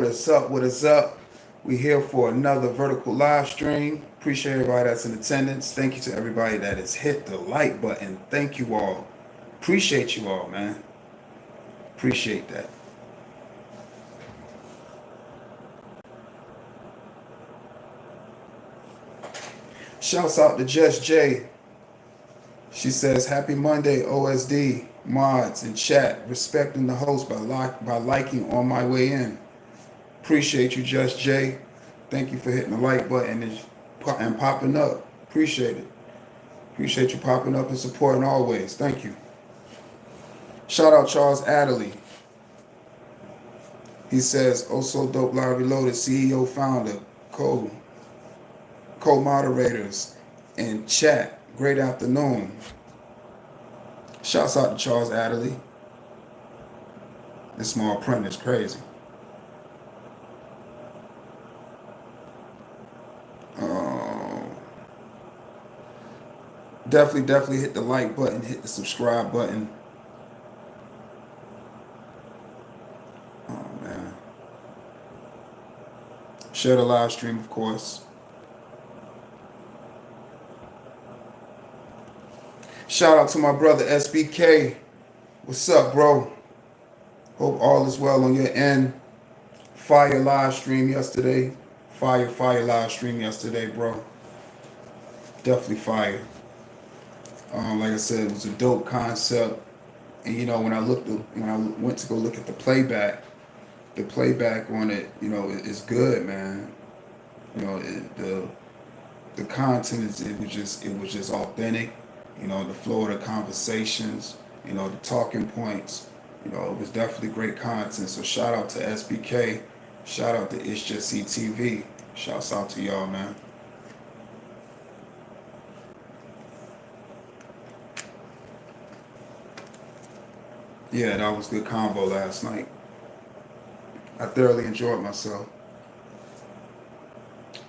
What is up? What is up? We here for another vertical live stream. Appreciate everybody that's in attendance. Thank you to everybody that has hit the like button. Thank you all. Appreciate you all, man. Appreciate that. Shouts out to Just J. She says, "Happy Monday, OSD mods in chat. Respecting the host by liking on my way in." Appreciate you, Just J. Thank you for hitting the like button and popping up. Appreciate it. Appreciate you popping up and supporting always. Thank you. Shout out Charles Adderley. He says, "Oh so dope live reloaded, CEO founder, co-moderators, and chat. Great afternoon." Shouts out to Charles Adderley. This small print is crazy. Definitely hit the like button, hit the subscribe button. Oh man. Share the live stream, of course. Shout out to my brother SBK. What's up, bro? Hope all is well on your end. Fire live stream yesterday. Fire live stream yesterday, bro. Definitely fire. Like I said, it was a dope concept. And you know, when I went to go look at the playback on it, you know, it's good, man. You know, the content it was just authentic. You know, the flow of the conversations, you know, the talking points. You know, it was definitely great content. So shout out to SBK. Shout out to It's Just CTV. Shouts out to y'all, man. Yeah, that was good convo last night. I thoroughly enjoyed myself.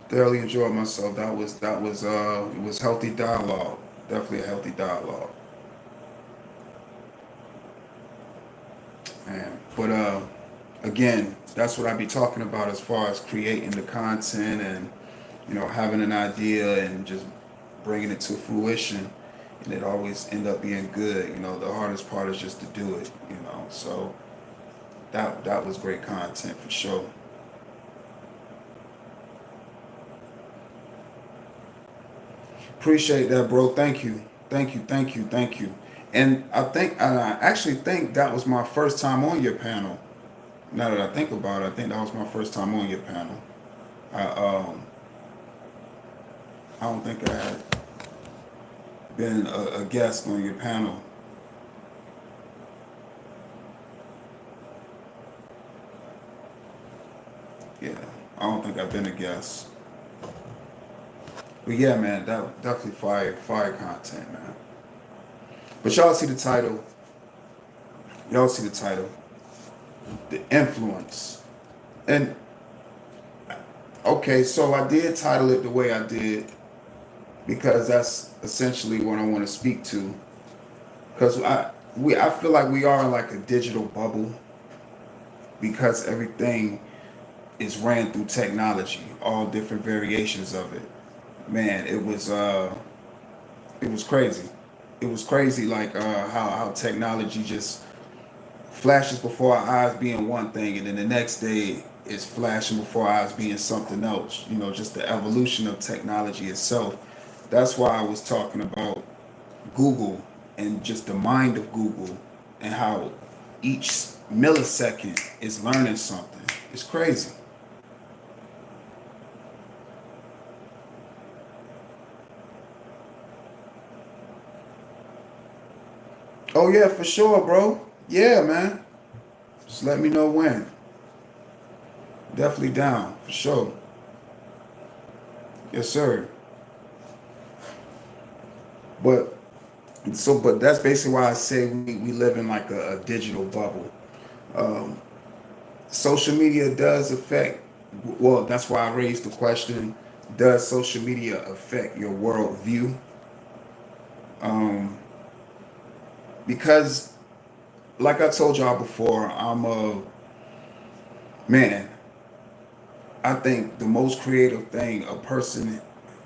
Thoroughly enjoyed myself. It was healthy dialogue. Definitely a healthy dialogue. Man. But again, that's what I be talking about as far as creating the content and, you know, having an idea and just bringing it to fruition, and it always end up being good. You know, the hardest part is just to do it, you know. So that was great content for sure. Appreciate that, bro. Thank you. Thank you. And I actually think that was my first time on your panel. Now that I think about it, I think that was my first time on your panel. I I don't think I had been a guest on your panel. Yeah, I don't think I've been a guest. But yeah, man, that definitely fire content, man. But y'all see the title. Y'all see the title. The influence. And okay, so I did title it the way I did because that's essentially what I want to speak to. Because I feel like we are in like a digital bubble because everything is ran through technology, all different variations of it. Man, it was crazy. It was crazy, like how technology just flashes before our eyes being one thing, and then the next day it's flashing before our eyes being something else. You know, just the evolution of technology itself. That's why I was talking about Google and just the mind of Google and how each millisecond is learning something. It's crazy. Oh yeah, for sure, bro. Yeah, man. Just let me know when. Definitely down, for sure. Yes, sir. But but that's basically why I say we live in like a digital bubble. Um, Social media does affect. Well, that's why I raised the question: does social media affect your worldview? Um, because, like I told y'all before, I'm a man. I think the most creative thing a person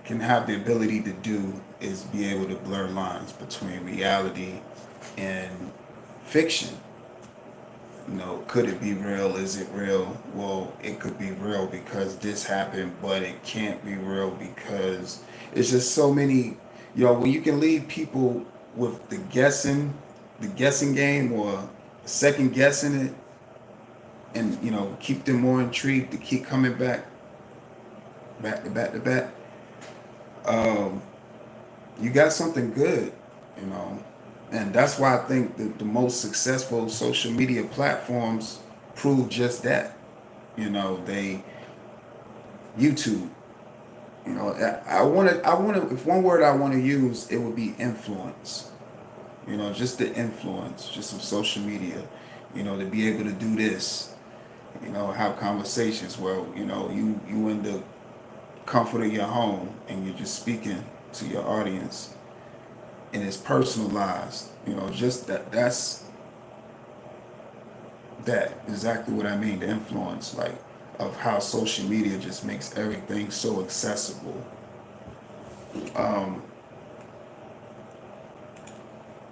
can have the ability to do is be able to blur lines between reality and fiction. Could it be real? Is it real? Well, it could be real because this happened, but it can't be real because it's just so many. When you can leave people with the guessing game, or second guessing it, and keep them more intrigued to keep coming back to back to back. Um, you got something good, you know, and that's why I think the most successful social media platforms prove just that. They YouTube. I want to. If one word I want to use, it would be influence. Just the influence, just of social media. To be able to do this. Have conversations where you in the comfort of your home and you're just speaking to your audience, and it's personalized. Just that exactly what I mean. The influence, like, of how social media just makes everything so accessible. Um,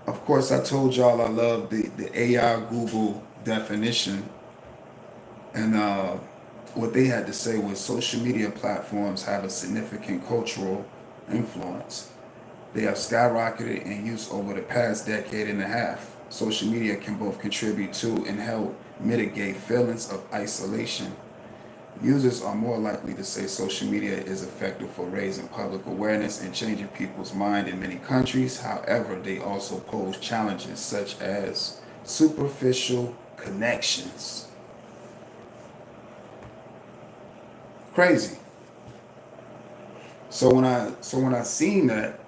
of course, I told y'all I love the AI Google definition, and what they had to say was social media platforms have a significant cultural influence. They have skyrocketed in use over the past decade and a half. Social media can both contribute to and help mitigate feelings of isolation. Users are more likely to say social media is effective for raising public awareness and changing people's mind in many countries. However, they also pose challenges such as superficial connections. Crazy. So when I seen that,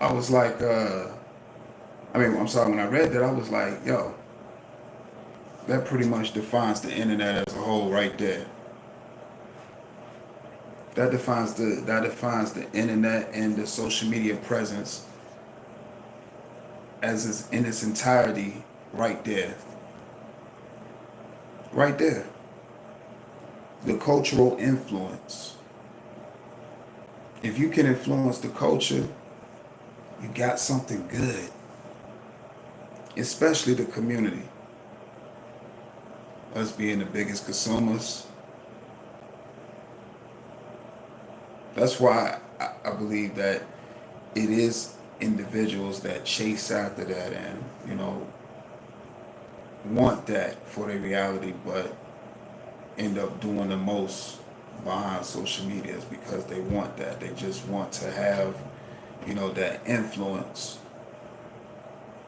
I was like, I'm sorry, when I read that, I was like, yo, that pretty much defines the internet as a whole right there. That defines the internet and the social media presence in its entirety right there. Right there. The cultural influence. If you can influence the culture, you got something good. Especially the community. Us being the biggest consumers. That's why I believe that it is individuals that chase after that and, want that for their reality, but end up doing the most behind social media is because they want that. They just want to have, that influence.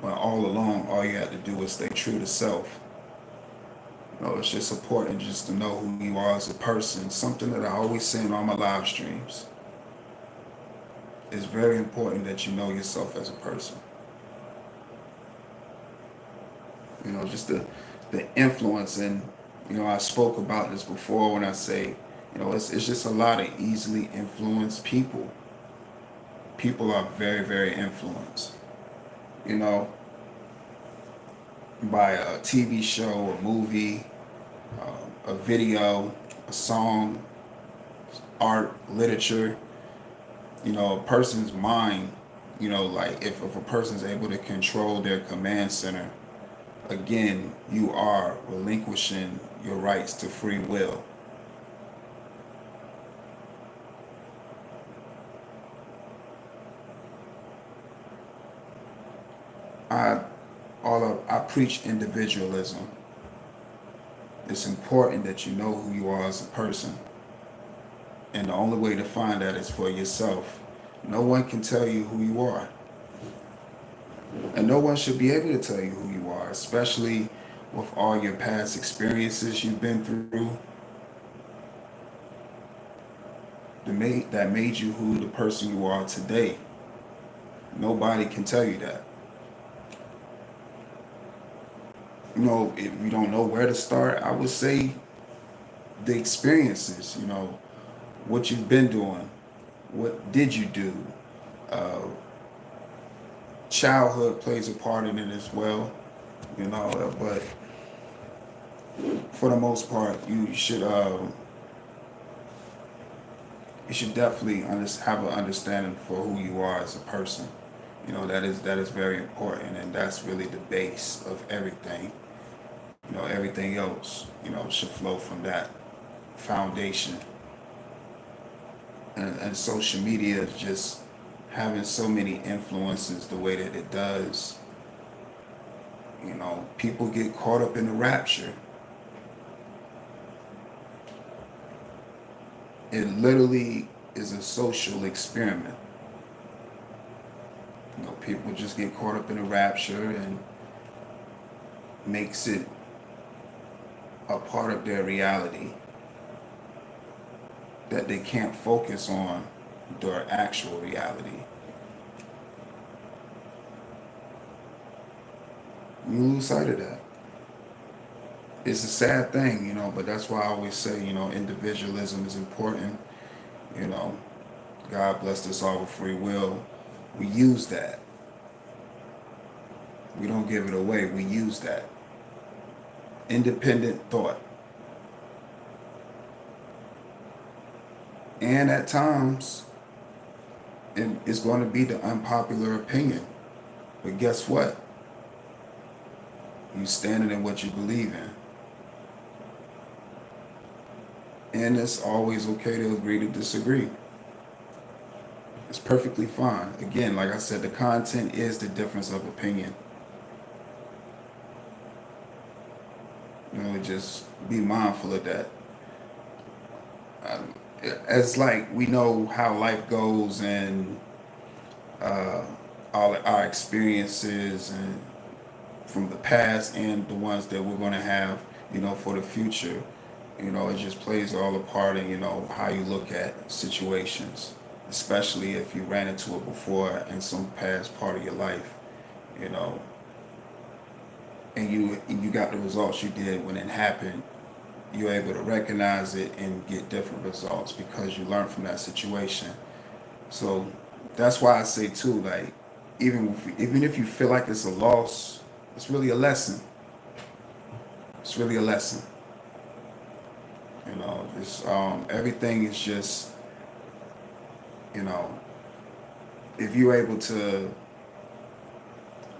When all along, all you have to do is stay true to self. It's just important just to know who you are as a person. Something that I always say in all my live streams. It's very important that you know yourself as a person. Just the influence. And I spoke about this before when I say, it's just a lot of easily influenced people. People are very, very influenced, you know, by a TV show, a movie, a video, a song, art, literature. A person's mind, like if a person's able to control their command center, again, you are relinquishing your rights to free will. I I preach individualism. It's important that you know who you are as a person, and the only way to find that is for yourself. No one can tell you who you are, and no one should be able to tell you who you are, especially with all your past experiences you've been through that made you who the person you are today. Nobody can tell you that. If you don't know where to start, I would say the experiences, what you've been doing, what did you do. Uh, Childhood plays a part in it as well, but for the most part, you should. you should definitely have an understanding for who you are as a person. That is very important, and that's really the base of everything. Everything else, should flow from that foundation. And social media is just having so many influences the way that it does. People get caught up in the rapture. It literally is a social experiment. People just get caught up in the rapture and makes it a part of their reality that they can't focus on their actual reality. You lose sight of that. It's a sad thing, but that's why I always say, individualism is important. You know, God blessed us all with free will. We use that. We don't give it away. We use that. Independent thought. And at times, it's going to be the unpopular opinion. But guess what? You standing in what you believe in. And it's always okay to agree to disagree. It's perfectly fine. Again, like I said, the content is the difference of opinion. Just be mindful of that. It's like we know how life goes and uh, all our experiences and from the past and the ones that we're going to have, for the future. It just plays all a part in, how you look at situations, especially if you ran into it before in some past part of your life, you know, and you got the results you did when it happened. You're able to recognize it and get different results because you learned from that situation. So that's why I say too, like, even if you feel like it's a loss, it's really a lesson. It's really a lesson. It's everything is just, you know, if you're able to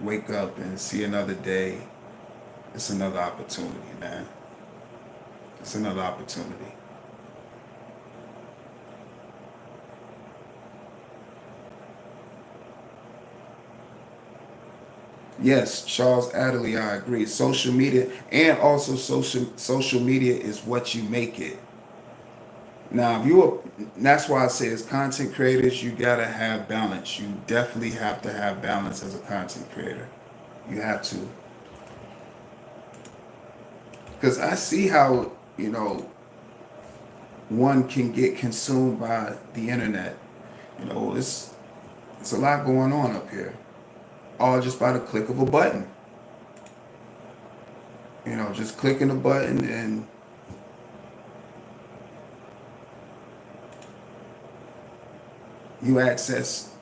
wake up and see another day, it's another opportunity, man. It's another opportunity. Yes, Charles Adderley, I agree. Social media and also social media is what you make it. Now, if you are, that's why I say as content creators, you gotta have balance. You definitely have to have balance as a content creator. You have to, because I see how one can get consumed by the internet. It's a lot going on up here, all just by the click of a button. Just clicking a button and you access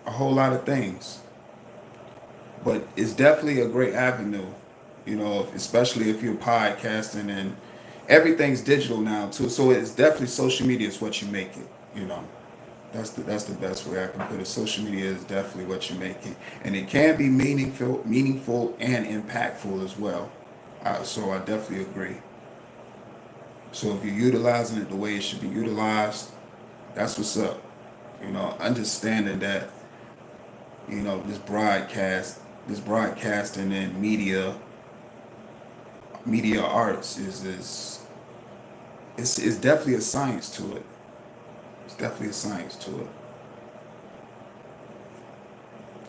a whole lot of things. But it's definitely a great avenue, especially if you're podcasting and everything's digital now too. So it's definitely social media is what you make it. You know, that's the best way I can put it. Social media is definitely what you make it, and it can be meaningful and impactful as well. So I definitely agree. So if you're utilizing it the way it should be utilized, that's what's up. Understanding that this broadcasting and media arts is definitely a science to it. It's definitely a science to it.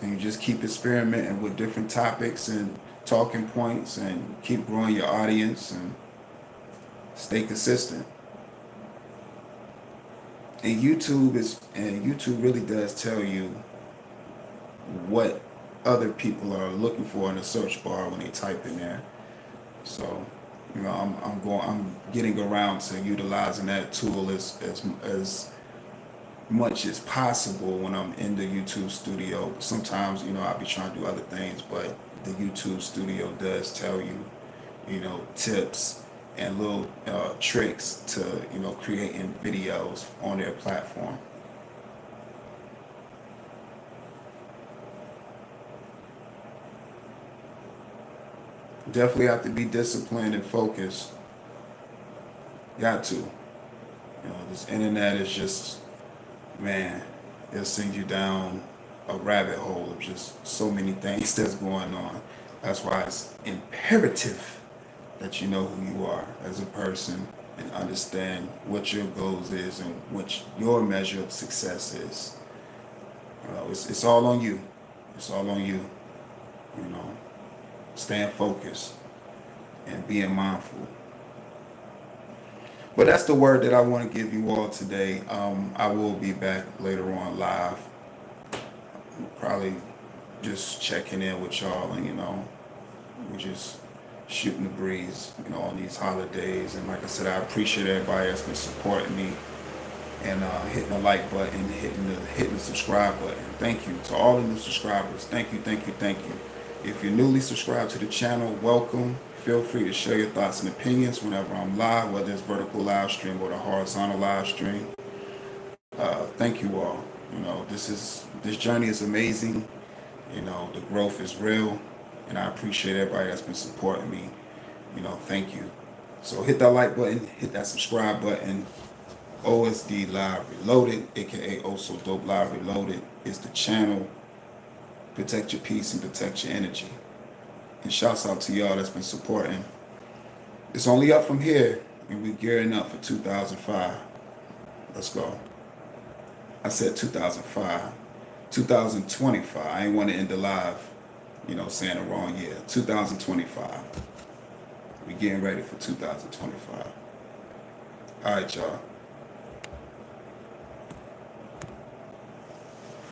And you just keep experimenting with different topics and talking points and keep growing your audience and stay consistent. And YouTube really does tell you what other people are looking for in the search bar when they type in there. So, I'm getting around to utilizing that tool as much as possible when I'm in the YouTube studio. Sometimes, I'll be trying to do other things, but the YouTube studio does tell you, tips and little tricks to, creating videos on their platform. Definitely have to be disciplined and focused. Got to. This internet is just, man, it'll send you down a rabbit hole of just so many things that's going on. That's why it's imperative that you know who you are as a person and understand what your goals is and what your measure of success is. It's all on you. It's all on you. You know, staying focused and being mindful. But that's the word that I want to give you all today. I will be back later on live, probably just checking in with y'all, and we're just shooting the breeze, on these holidays. And like I said, I appreciate everybody that's been supporting me and hitting the like button, hitting the subscribe button. Thank you to all the new subscribers. Thank you, thank you, thank you. If you're newly subscribed to the channel, welcome. Feel free to share your thoughts and opinions whenever I'm live, whether it's vertical live stream or the horizontal live stream. Thank you all. This journey is amazing. The growth is real, and I appreciate everybody that's been supporting me. Thank you. So hit that like button, hit that subscribe button. OSD Live Reloaded, aka Also Dope Live Reloaded, is the channel. Protect your peace and protect your energy. And shouts out to y'all that's been supporting. It's only up from here, and we're gearing up for 2005. Let's go. I said 2005. 2025. I ain't want to end the live, saying the wrong year. 2025. We're getting ready for 2025. All right, y'all.